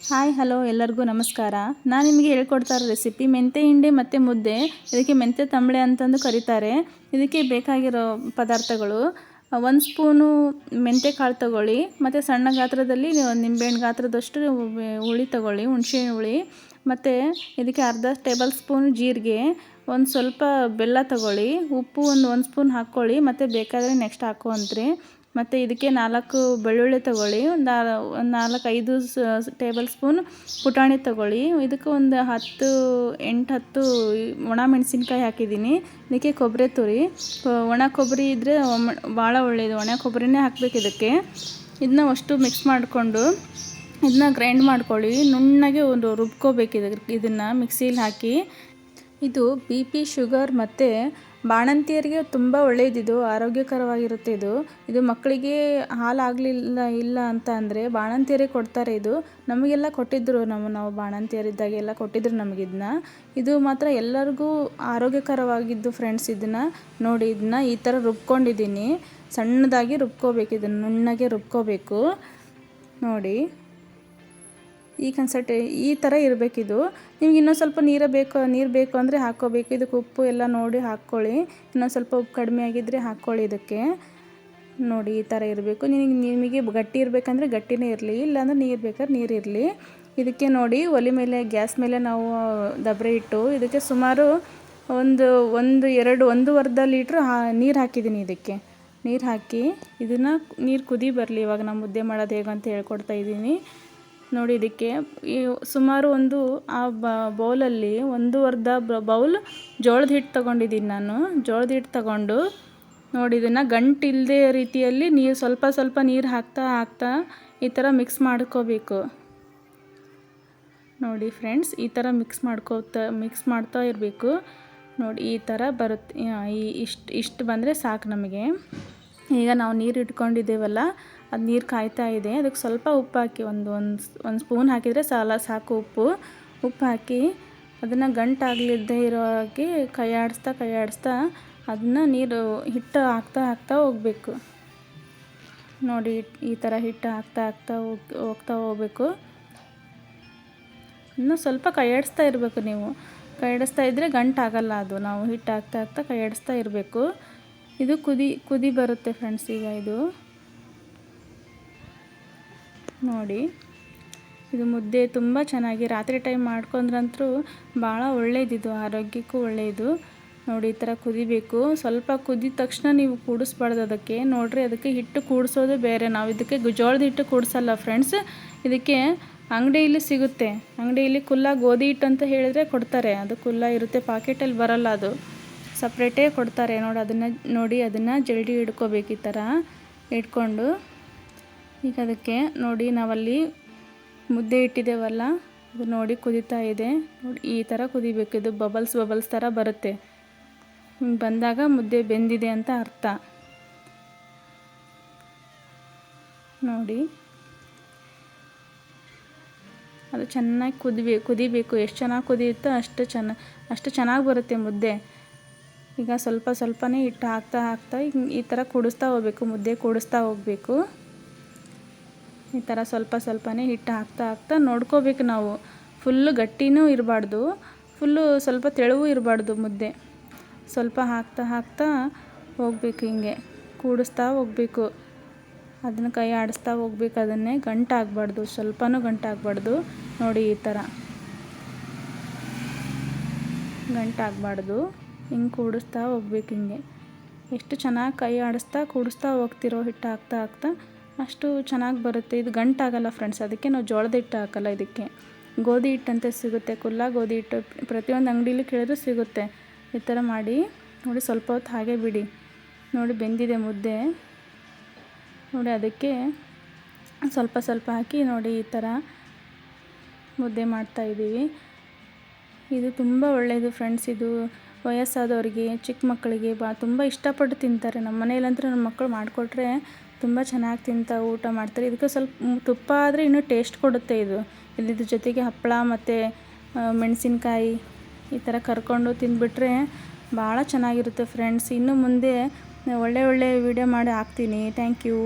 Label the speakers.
Speaker 1: Hi hello ಎಲ್ಲರಿಗೂ ನಮಸ್ಕಾರ. ನಾನು ನಿಮಗೆ ಹೇಳ್ಕೊಡ್ತಾ ಇರೋ ರೆಸಿಪಿ ಮೆಂತ್ಯ ಹಿಂಡಿ ಮತ್ತು ಮುದ್ದೆ. ಇದಕ್ಕೆ ಮೆಂತ್ಯ ತಂಬಳೆ ಅಂತಂದು ಕರೀತಾರೆ. ಇದಕ್ಕೆ ಬೇಕಾಗಿರೋ ಪದಾರ್ಥಗಳು: 1 ಸ್ಪೂನು ಮೆಂತ್ಯ ಕಾಳು ತಗೊಳ್ಳಿ, ಮತ್ತು ಸಣ್ಣ ಗಾತ್ರದಲ್ಲಿ ನಿಂಬೆಹಣ್ಣು ಗಾತ್ರದಷ್ಟು ಹುಳಿ ತಗೊಳ್ಳಿ, ಹುಣಸೆ ಹುಳಿ. ಮತ್ತು ಇದಕ್ಕೆ ಅರ್ಧ ಟೇಬಲ್ ಸ್ಪೂನ್ ಜೀರಿಗೆ, ಒಂದು ಸ್ವಲ್ಪ ಬೆಲ್ಲ ತಗೊಳ್ಳಿ, ಉಪ್ಪು ಒಂದು ಸ್ಪೂನ್ ಹಾಕ್ಕೊಳ್ಳಿ, ಮತ್ತು ಬೇಕಾದರೆ ನೆಕ್ಸ್ಟ್ ಹಾಕುವಂತ್ರಿ. ಮತ್ತು ಇದಕ್ಕೆ 4 ಬೆಳ್ಳುಳ್ಳಿ ತಗೊಳ್ಳಿ, ಒಂದು 4-5 ಟೇಬಲ್ ಸ್ಪೂನ್ ಪುಟಾಣಿ ತಗೊಳ್ಳಿ. ಇದಕ್ಕೆ ಒಂದು 8-10 ಒಣ ಮೆಣಸಿನ್ಕಾಯಿ ಹಾಕಿದ್ದೀನಿ. ಇದಕ್ಕೆ ಕೊಬ್ಬರಿ ತುರಿ, ಒಣ ಕೊಬ್ಬರಿ ಇದ್ದರೆ ಭಾಳ ಒಳ್ಳೆಯದು, ಒಣ ಕೊಬ್ಬರಿನೇ ಹಾಕಬೇಕು ಇದಕ್ಕೆ. ಇದನ್ನ ಅಷ್ಟು ಮಿಕ್ಸ್ ಮಾಡಿಕೊಂಡು ಇದನ್ನ ಗ್ರೈಂಡ್ ಮಾಡ್ಕೊಳ್ಳಿ. ನುಣ್ಣಗೆ ರುಬ್ಕೋಬೇಕು ಇದನ್ನು ಮಿಕ್ಸಿಲಿ ಹಾಕಿ. ಇದು BP, ಶುಗರ್ ಮತ್ತು ಬಾಣಂತಿಯರಿಗೆ ತುಂಬ ಒಳ್ಳೆಯದಿದು, ಆರೋಗ್ಯಕರವಾಗಿರುತ್ತೆ ಇದು ಮಕ್ಕಳಿಗೆ ಇಲ್ಲ ಅಂತ ಅಂದರೆ ಬಾಣಂತಿಯರಿಗೆ ಕೊಡ್ತಾರೆ. ಇದು ನಮಗೆಲ್ಲ ಕೊಟ್ಟಿದ್ದರು, ನಾವು ಬಾಣಂತಿಯರಿದ್ದಾಗೆಲ್ಲ ಕೊಟ್ಟಿದ್ದರು ನಮಗಿದನ್ನ. ಇದು ಮಾತ್ರ ಎಲ್ಲರಿಗೂ ಆರೋಗ್ಯಕರವಾಗಿದ್ದು ಫ್ರೆಂಡ್ಸ್. ಇದನ್ನು ನೋಡಿ, ಇದನ್ನ ಈ ಥರ ರುಬ್ಕೊಂಡಿದ್ದೀನಿ. ಸಣ್ಣದಾಗಿ ರುಬ್ಕೋಬೇಕು, ಇದನ್ನು ನುಣ್ಣಗೆ ರುಬ್ಕೋಬೇಕು ನೋಡಿ. ಈ ಥರ ಇರಬೇಕಿದು. ನಿಮ್ಗೆ ಇನ್ನೊಂದು ಸ್ವಲ್ಪ ನೀರು ಬೇಕು ಅಂದರೆ ಹಾಕ್ಕೋಬೇಕು. ಇದಕ್ಕೆ ಉಪ್ಪು ಎಲ್ಲ ನೋಡಿ ಹಾಕ್ಕೊಳ್ಳಿ. ಇನ್ನೊಂದು ಸ್ವಲ್ಪ ಉಪ್ಪು ಕಡಿಮೆ ಆಗಿದ್ದರೆ ಹಾಕ್ಕೊಳ್ಳಿ ಇದಕ್ಕೆ. ನೋಡಿ ಈ ಥರ ಇರಬೇಕು. ನಿಮಗೆ ಗಟ್ಟಿ ಇರಬೇಕಂದ್ರೆ ಗಟ್ಟಿನೇ ಇರಲಿ, ಇಲ್ಲಾಂದ್ರೆ ನೀರು ಬೇಕಾದ್ರೆ ನೀರು ಇರಲಿ. ಇದಕ್ಕೆ ನೋಡಿ, ಒಲೆ ಮೇಲೆ ಗ್ಯಾಸ್ ಮೇಲೆ ನಾವು ದಬ್ರೆ ಇಟ್ಟು ಇದಕ್ಕೆ ಸುಮಾರು ಒಂದೂವರೆ ಲೀಟ್ರ್ ನೀರು ಹಾಕಿದ್ದೀನಿ. ಇದಕ್ಕೆ ನೀರು ಹಾಕಿ ನೀರು ಕುದಿ ಬರಲಿ. ಇವಾಗ ನಾನು ಮುದ್ದೆ ಮಾಡೋದು ಹೇಗಂತ ಹೇಳ್ಕೊಡ್ತಾ ಇದ್ದೀನಿ ನೋಡಿ. ಇದಕ್ಕೆ ಸುಮಾರು ಬೌಲಲ್ಲಿ 1/2 ಬೌಲ್ ಜೋಳದ ಹಿಟ್ಟು ತೊಗೊಂಡಿದ್ದೀನಿ ನಾನು. ಜೋಳದ ಹಿಟ್ಟು ತಗೊಂಡು ನೋಡಿ, ಇದನ್ನು ಗಂಟಿಲ್ಲದೆ ರೀತಿಯಲ್ಲಿ ಸ್ವಲ್ಪ ನೀರು ಹಾಕ್ತಾ ಈ ಥರ ಮಿಕ್ಸ್ ಮಾಡ್ಕೋಬೇಕು ನೋಡಿ ಫ್ರೆಂಡ್ಸ್. ಈ ಥರ ಮಿಕ್ಸ್ ಮಾಡ್ತಾ ಇರಬೇಕು ನೋಡಿ. ಈ ಥರ ಬರುತ್ತೆ. ಇಷ್ಟು ಬಂದರೆ ಸಾಕು ನಮಗೆ. ಈಗ ನಾವು ನೀರು ಇಟ್ಕೊಂಡಿದ್ದೇವಲ್ಲ, ಅದು ನೀರು ಕಾಯ್ತಾ ಇದೆ. ಅದಕ್ಕೆ ಸ್ವಲ್ಪ ಉಪ್ಪು ಹಾಕಿ, ಒಂದು ಸ್ಪೂನ್ ಹಾಕಿದರೆ ಸಾಕು. ಉಪ್ಪು ಹಾಕಿ ಅದನ್ನು ಗಂಟಾಗಲಿದ್ದೇ ಇರೋ ಹಾಗೆ ಕೈ ಆಡಿಸ್ತಾ ಅದನ್ನು ಹಿಟ್ಟು ಹಾಕ್ತಾ ಹೋಗಬೇಕು ನೋಡಿ. ಈ ಥರ ಹಿಟ್ಟು ಹಾಕ್ತಾ ಹೋಗಬೇಕು. ಇನ್ನು ಸ್ವಲ್ಪ ಕೈ ಆಡಿಸ್ತಾ ಇರಬೇಕು. ನೀವು ಕೈ ಆಡಿಸ್ತಾ ಇದ್ದರೆ ಗಂಟಾಗಲ್ಲ ಅದು. ನಾವು ಹಿಟ್ಟು ಹಾಕ್ತಾ ಕೈ ಆಡಿಸ್ತಾ ಇರಬೇಕು. ಇದು ಕುದಿ ಬರುತ್ತೆ ಫ್ರೆಂಡ್ಸ್. ಈಗ ಇದು ನೋಡಿ, ಇದು ಮುದ್ದೆ ತುಂಬ ಚೆನ್ನಾಗಿ ರಾತ್ರಿ ಟೈಮ್ ಮಾಡ್ಕೊಂಡ್ರಂತೂ ಭಾಳ ಒಳ್ಳೆಯದಿದು, ಆರೋಗ್ಯಕ್ಕೂ ಒಳ್ಳೆಯದು ನೋಡಿ. ಈ ಥರ ಕುದಿಬೇಕು. ಸ್ವಲ್ಪ ಕುದಿದ ತಕ್ಷಣ ನೀವು ಕೂಡಿಸ್ಬಾರ್ದು ಅದಕ್ಕೆ. ನೋಡ್ರಿ, ಅದಕ್ಕೆ ಹಿಟ್ಟು ಕೂಡಿಸೋದು ಬೇರೆ. ನಾವು ಇದಕ್ಕೆ ಜೋಳದ ಹಿಟ್ಟು ಕೂಡಿಸಲ್ಲ ಫ್ರೆಂಡ್ಸ್. ಇದಕ್ಕೆ ಅಂಗಡಿಯಲ್ಲಿ ಸಿಗುತ್ತೆ. ಅಂಗಡಿಯಲ್ಲಿ ಕುಲ್ಲ ಗೋಧಿ ಹಿಟ್ಟು ಅಂತ ಹೇಳಿದರೆ ಕೊಡ್ತಾರೆ. ಅದು ಕುಲ್ಲ ಇರುತ್ತೆ, ಪಾಕೆಟಲ್ಲಿ ಬರಲ್ಲ, ಅದು ಸಪ್ರೇಟೇ ಕೊಡ್ತಾರೆ ನೋಡಿ. ಅದನ್ನು ಜಲ್ದಿ ಹಿಡ್ಕೋಬೇಕು. ಈ ಥರ ಇಟ್ಕೊಂಡು ಈಗ ಅದಕ್ಕೆ ನೋಡಿ, ನಾವಲ್ಲಿ ಮುದ್ದೆ ಇಟ್ಟಿದ್ದೇವಲ್ಲ, ಅದು ನೋಡಿ ಕುದೀತಾ ಇದೆ ನೋಡಿ. ಈ ಥರ ಕುದಿಬೇಕು. ಇದು ಬಬಲ್ಸ್ ಥರ ಬರುತ್ತೆ. ಬಂದಾಗ ಮುದ್ದೆ ಬೆಂದಿದೆ ಅಂತ ಅರ್ಥ ನೋಡಿ. ಅದು ಚೆನ್ನಾಗಿ ಕುದಿಬೇಕು. ಎಷ್ಟು ಚೆನ್ನಾಗಿ ಕುದಿಯುತ್ತೋ ಅಷ್ಟು ಚೆನ್ನಾಗಿ ಬರುತ್ತೆ ಮುದ್ದೆ. ಈಗ ಸ್ವಲ್ಪನೇ ಹಿಟ್ಟು ಹಾಕ್ತಾ ಈ ಥರ ಕೂಡಿಸ್ತಾ ಹೋಗಬೇಕು. ಮುದ್ದೆ ಕೂಡಿಸ್ತಾ ಹೋಗಬೇಕು. ಈ ಥರ ಸ್ವಲ್ಪನೇ ಹಿಟ್ಟು ಹಾಕ್ತಾ ನೋಡ್ಕೋಬೇಕು ನಾವು. ಫುಲ್ಲು ಗಟ್ಟಿನೂ ಇರಬಾರ್ದು, ಸ್ವಲ್ಪ ತೆಳುವೂ ಇರಬಾರ್ದು ಮುದ್ದೆ. ಸ್ವಲ್ಪ ಹಾಕ್ತಾ ಹೋಗಬೇಕು. ಹಿಂಗೆ ಕೂಡಿಸ್ತಾ ಹೋಗಬೇಕು. ಅದನ್ನು ಕೈ ಆಡಿಸ್ತಾ ಹೋಗ್ಬೇಕು. ಅದನ್ನೇ ಗಂಟಾಗಬಾರ್ದು, ಸ್ವಲ್ಪನೂ ಗಂಟಾಗಬಾರ್ದು ನೋಡಿ. ಈ ಥರ ಗಂಟಾಗಬಾರ್ದು. ಹಿಂಗೆ ಕೂಡಿಸ್ತಾ ಹೋಗ್ಬೇಕು. ಹಿಂಗೆ ಎಷ್ಟು ಚೆನ್ನಾಗಿ ಕೈ ಆಡಿಸ್ತಾ ಕೂಡಿಸ್ತಾ ಹೋಗ್ತಿರೋ ಹಿಟ್ಟು ಹಾಕ್ತಾ ಅಷ್ಟು ಚೆನ್ನಾಗಿ ಬರುತ್ತೆ. ಇದು ಗಂಟಾಗಲ್ಲ ಫ್ರೆಂಡ್ಸ್. ಅದಕ್ಕೆ ನಾವು ಜೋಳದ ಹಿಟ್ಟು ಹಾಕಲ್ಲ. ಇದಕ್ಕೆ ಗೋಧಿ ಹಿಟ್ಟಂತೆ ಸಿಗುತ್ತೆ, ಕುಲ್ಲ ಗೋಧಿ ಹಿಟ್ಟು. ಪ್ರತಿಯೊಂದು ಅಂಗಡಿಲಿ ಕೇಳಿದ್ರೂ ಸಿಗುತ್ತೆ. ಈ ಥರ ಮಾಡಿ ನೋಡಿ. ಸ್ವಲ್ಪ ಹೊತ್ತು ಹಾಗೆ ಬಿಡಿ ನೋಡಿ. ಬೆಂದಿದೆ ಮುದ್ದೆ ನೋಡಿ. ಅದಕ್ಕೆ ಸ್ವಲ್ಪ ಹಾಕಿ ನೋಡಿ. ಈ ಥರ ಮುದ್ದೆ ಮಾಡ್ತಾಯಿದ್ದೀವಿ. ಇದು ತುಂಬ ಒಳ್ಳೆಯದು ಫ್ರೆಂಡ್ಸ್. ಇದು ವಯಸ್ಸಾದವರಿಗೆ, ಚಿಕ್ಕ ಮಕ್ಕಳಿಗೆ ತುಂಬ ಇಷ್ಟಪಟ್ಟು ತಿಂತಾರೆ. ನಮ್ಮ ಮನೆಯಲ್ಲಂತೂ ನಮ್ಮ ಮಕ್ಕಳು ಮಾಡಿಕೊಟ್ರೆ ತುಂಬ ಚೆನ್ನಾಗಿ ಊಟ ಮಾಡ್ತಾರೆ. ಇದಕ್ಕೆ ಸ್ವಲ್ಪ ತುಪ್ಪ ಆದರೆ ಇನ್ನೂ ಟೇಸ್ಟ್ ಕೊಡುತ್ತೆ ಇದು. ಇದ್ರ ಜೊತೆಗೆ ಹಪ್ಪಳ ಮತ್ತು ಮೆಣಸಿನ್ಕಾಯಿ ಈ ಥರ ಕರ್ಕೊಂಡು ತಿಂದುಬಿಟ್ರೆ ಭಾಳ ಚೆನ್ನಾಗಿರುತ್ತೆ ಫ್ರೆಂಡ್ಸ್. ಇನ್ನು ಮುಂದೆ ಒಳ್ಳೆ ವಿಡಿಯೋ ಮಾಡಿ ಹಾಕ್ತೀನಿ. Thank you.